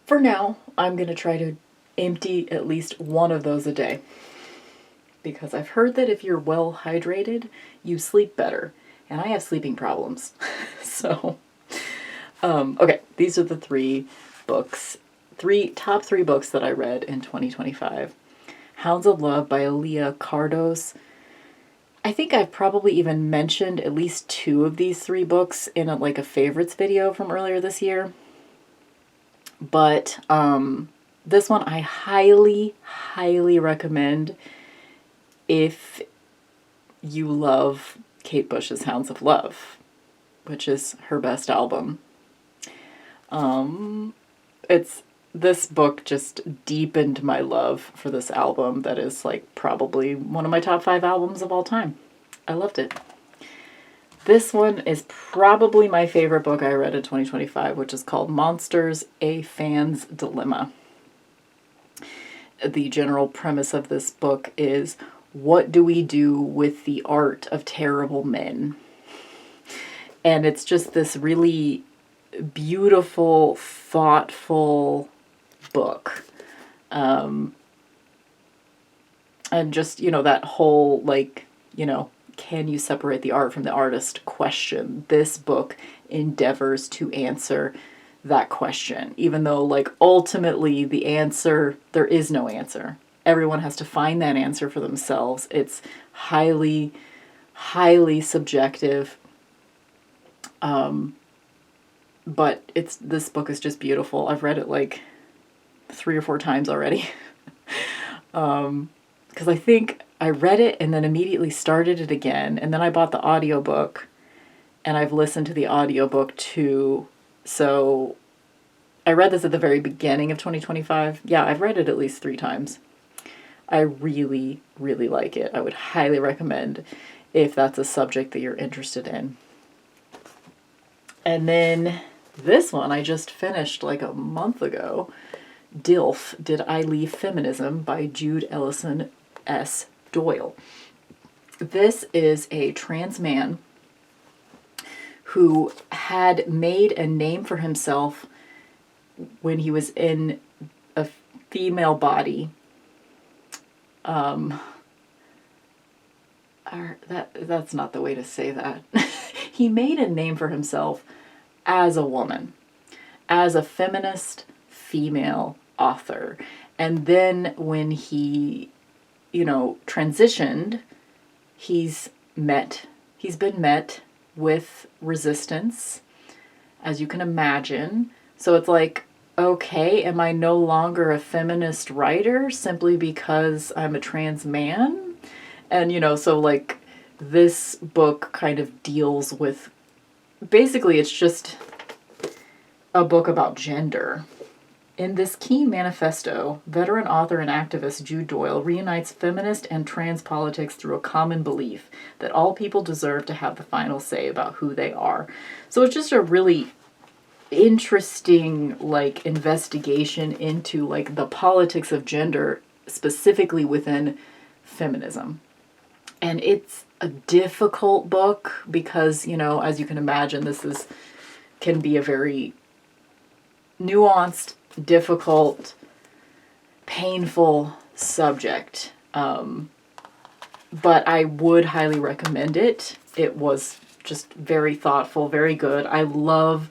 [SPEAKER 1] for now, I'm going to try to empty at least 1 of those a day. Because I've heard that if you're well hydrated, you sleep better. And I have sleeping problems. So, okay, these are the 3 books. Top 3 books that I read in 2025. Hounds of Love by Aaliyah Cardos. I think I've probably even mentioned at least 2 of these 3 books in a favorites video from earlier this year. But this one I highly, highly recommend if you love Kate Bush's Hounds of Love, which is her best album. This book just deepened my love for this album that is probably one of my top 5 albums of all time. I loved it. This one is probably my favorite book I read in 2025, which is called Monsters, A Fan's Dilemma. The general premise of this book is, what do we do with the art of terrible men? And it's just this really beautiful, thoughtful book. And just, that whole, can you separate the art from the artist question? This book endeavors to answer that question, even though, ultimately the answer, there is no answer. Everyone has to find that answer for themselves. It's highly, highly subjective. But this book is just beautiful. I've read it 3 or 4 times already. Because I think I read it and then immediately started it again. And then I bought the audiobook and I've listened to the audiobook too. So I read this at the very beginning of 2025. Yeah, I've read it at least 3 times. I really, really like it. I would highly recommend if that's a subject that you're interested in. And then this one I just finished a month ago. DILF, Did I Leave Feminism by Jude Ellison S. Doyle. This is a trans man who had made a name for himself when he was in a female body. That's not the way to say that. He made a name for himself as a woman, as a feminist female author. And then when he, transitioned, he's been met with resistance, as you can imagine. So it's okay, am I no longer a feminist writer simply because I'm a trans man? And, so this book kind of deals with, basically it's just a book about gender. In this key manifesto, veteran author and activist Jude Doyle reunites feminist and trans politics through a common belief that all people deserve to have the final say about who they are. So it's just a really interesting investigation into the politics of gender, specifically within feminism. And it's a difficult book because, as you can imagine, this can be a very nuanced, difficult, painful subject. But I would highly recommend it. It was just very thoughtful, very good. I love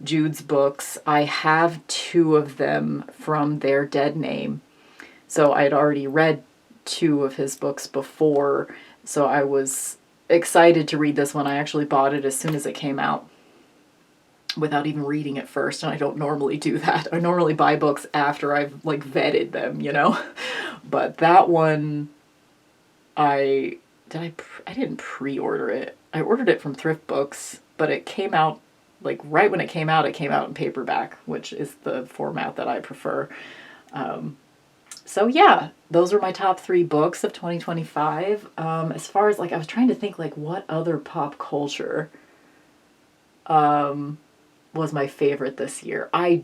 [SPEAKER 1] Jude's books. I have 2 of them from Their Dead Name. So I had already read 2 of his books before, so I was excited to read this one. I actually bought it as soon as it came out without even reading it first, and I don't normally do that. I normally buy books after I've vetted them, But that one, I didn't pre-order it. I ordered it from Thrift Books, but it came out right when it came out in paperback, which is the format that I prefer. So yeah, those were my top 3 books of 2025. As far as like, I was trying to think like what other pop culture was my favorite this year. I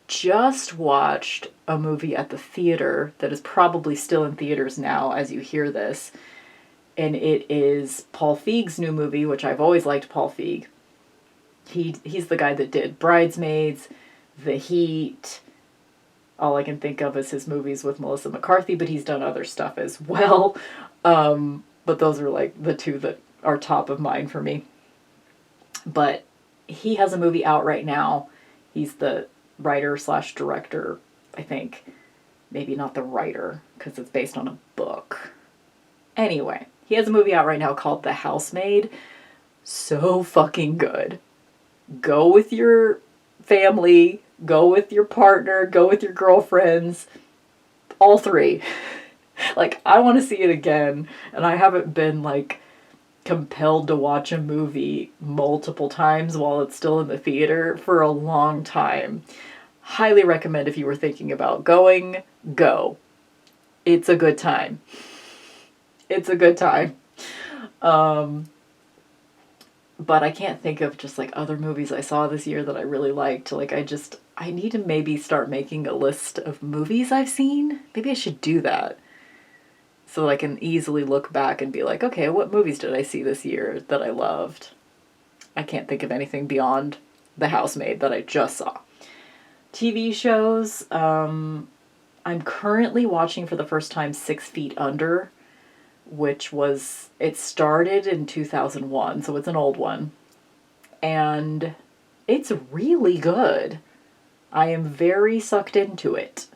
[SPEAKER 1] just watched a movie at the theater that is probably still in theaters now as you hear this. And it is Paul Feig's new movie, which I've always liked Paul Feig. He's the guy that did Bridesmaids, The Heat. All I can think of is his movies with Melissa McCarthy, but he's done other stuff as well. But those are like the 2 that are top of mind for me. But he has a movie out right now. He's the writer/director, I think. Maybe not the writer, because it's based on a book. Anyway, he has a movie out right now called The Housemaid. So fucking good. Go with your family, go with your partner, go with your girlfriends. All 3. Like, I want to see it again, and I haven't been, like, compelled to watch a movie multiple times while it's still in the theater for a long time. Highly recommend if you were thinking about going, go. It's a good time. It's a good time. But I can't think of just like other movies I saw this year that I really liked. Like I need to maybe start making a list of movies I've seen. Maybe I should do that. So that I can easily look back and be like, okay, what movies did I see this year that I loved? I can't think of anything beyond The Housemaid that I just saw. TV shows, I'm currently watching for the first time 6 Feet Under, which it started in 2001, so it's an old one. And it's really good. I am very sucked into it.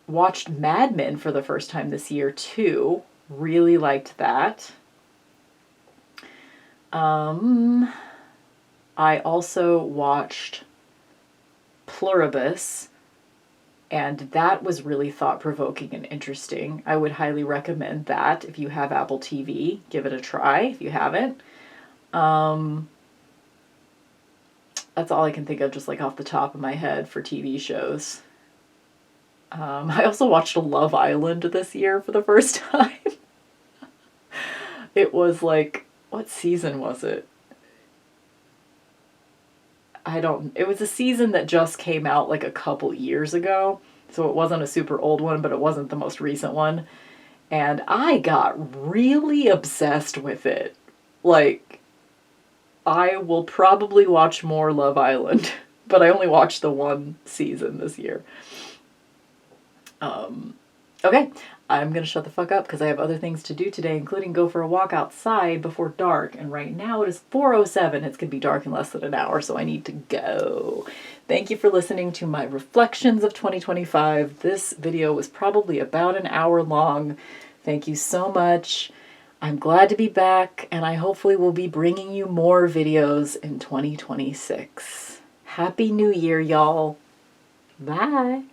[SPEAKER 1] Watched Mad Men for the first time this year, too. Really liked that. I also watched Pluribus, and that was really thought-provoking and interesting. I would highly recommend that if you have Apple TV. Give it a try if you haven't. That's all I can think of just like off the top of my head for TV shows. I also watched Love Island this year for the first time. It was like, what season was it? It was a season that just came out like a couple years ago. So it wasn't a super old one, but it wasn't the most recent one. And I got really obsessed with it. Like, I will probably watch more Love Island, but I only watched the 1 season this year. Okay, I'm gonna shut the fuck up because I have other things to do today, including go for a walk outside before dark. And right now it is 4:07. It's gonna be dark in less than an hour, so I need to go. Thank you for listening to my reflections of 2025. This video was probably about an hour long. Thank you so much. I'm glad to be back, and I hopefully will be bringing you more videos in 2026. Happy New Year, y'all. Bye.